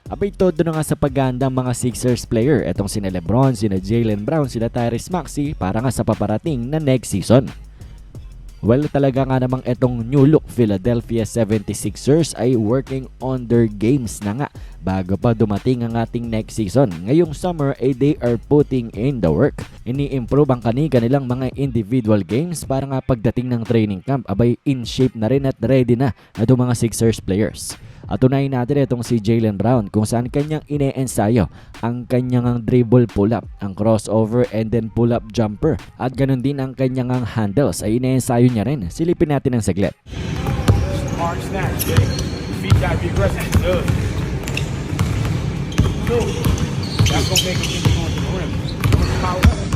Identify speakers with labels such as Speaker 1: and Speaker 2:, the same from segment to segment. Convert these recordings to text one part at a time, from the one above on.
Speaker 1: Abay, todo na nga sa pagganda mga Sixers player. Etong sina Lebron, sina Jaylen Brown, sina Tyrese Maxey para nga sa paparating na next season. Well, talaga nga namang etong new look Philadelphia 76ers ay working on their games na nga bago pa dumating ang ating next season. Ngayong summer ay they are putting in the work. Ini-improve ang kanilang mga individual games para nga pagdating ng training camp abay in shape na rin at ready na itong mga Sixers players. At unahin natin itong si Jaylen Brown kung saan kanyang ine-ensayo ang kanyang dribble pull-up, ang crossover and then pull-up jumper. At ganun din ang kanyang handles ay ine-ensayo niya rin. Silipin natin ang saglit.
Speaker 2: Hard snatch, Jay. Feet gotta be aggressive. Good. Good. That's gonna make him get going to the rim. Power up.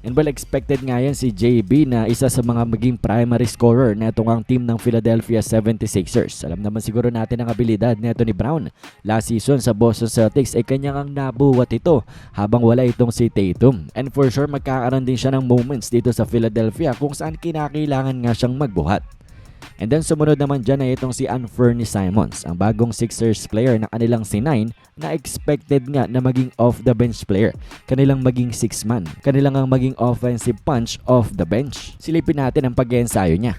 Speaker 1: And well, expected nga yan si JB na isa sa mga maging primary scorer na itong ang team ng Philadelphia 76ers. Alam naman siguro natin ang abilidad nito ni Brown. Last season sa Boston Celtics ay kanyang ang nabuwat ito habang wala itong si Tatum. And for sure magkakaroon din siya ng moments dito sa Philadelphia kung saan kinakailangan nga siyang magbuhat. And then sumunod naman dyan ay itong si Anthony Simons, ang bagong Sixers player na kanilang si 9 na expected nga na maging off the bench player. Kanilang maging 6-man. Kanilang ang maging offensive punch off the bench. Silipin natin ang pag-ensayo niya.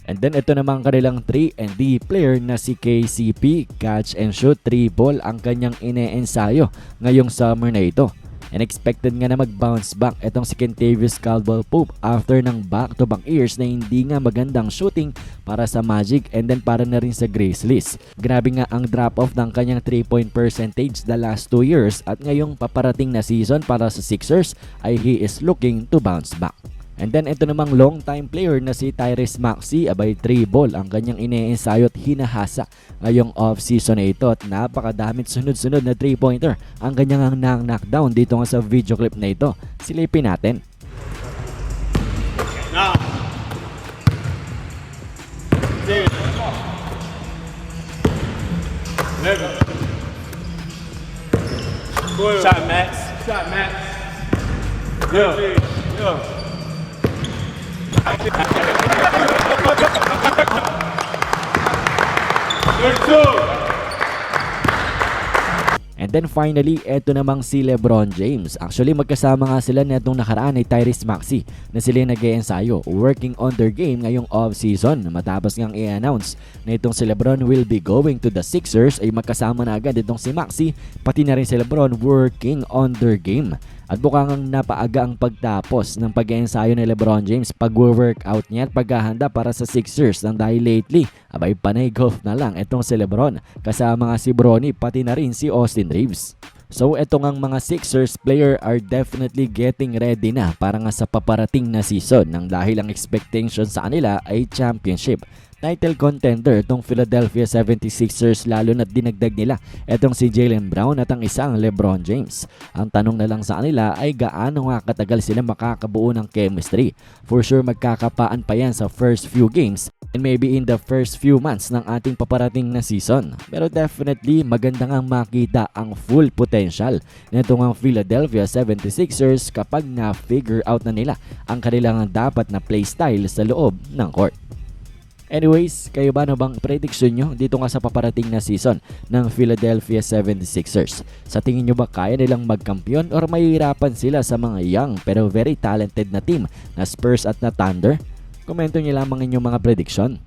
Speaker 1: And then ito namang kanilang 3-and-D player na si KCP, catch and shoot 3 ball ang kanyang ine-ensayo ngayong summer na ito. And expected nga na mag-bounce back itong si Kentavious Caldwell-Pope after ng back-to-back years na hindi nga magandang shooting para sa Magic and then para na rin sa Grizzlies. Grabe nga ang drop-off ng kanyang 3-point percentage the last 2 years at ngayong paparating na season para sa Sixers ay he is looking to bounce back. And then ito namang long-time player na si Tyrese Maxey, abay 3 ball ang kanyang ine-ensayo at hinahasa ngayong off-season na ito at napakadamit sunod-sunod na 3-pointer ang kanyang knockdown dito nga sa video clip na ito. Silipin natin.
Speaker 2: Nah. Shot, Max. Shot, Max. Yeah. Yeah.
Speaker 1: And then finally, eto namang si LeBron James. Actually, magkasama nga sila netong nakaraan ay Tyrese Maxey na sila nag-iensayo, working on their game ngayong off-season. Matapos ngang i-announce na itong si LeBron will be going to the Sixers ay magkasama na agad itong si Maxey, pati na rin si LeBron working on their game. At mukhang napaaga ang pagtapos ng pag-iensayo ni LeBron James, pag-workout niya at paghahanda para sa Sixers nang dahil lately, abay panay golf na lang itong si LeBron kasama nga si Bronny pati na rin si Austin Reeves. So etong ang mga Sixers player are definitely getting ready na para nga sa paparating na season nang dahil ang expectation sa kanila ay championship. Title contender itong Philadelphia 76ers lalo na't dinagdag nila itong si Jaylen Brown at ang isang LeBron James. Ang tanong na lang sa kanila ay gaano nga katagal sila makakabuo ng chemistry. For sure magkakapaan pa yan sa first few games and maybe in the first few months ng ating paparating na season. Pero definitely maganda nga makita ang full potential nitong ang Philadelphia 76ers kapag na-figure out na nila ang kanilang dapat na playstyle sa loob ng court. Anyways, kayo ba na bang prediction nyo dito nga sa paparating na season ng Philadelphia 76ers? Sa tingin nyo ba kaya nilang magkampiyon or mahihirapan sila sa mga young pero very talented na team na Spurs at na Thunder? Komento nyo lamang inyong mga prediction.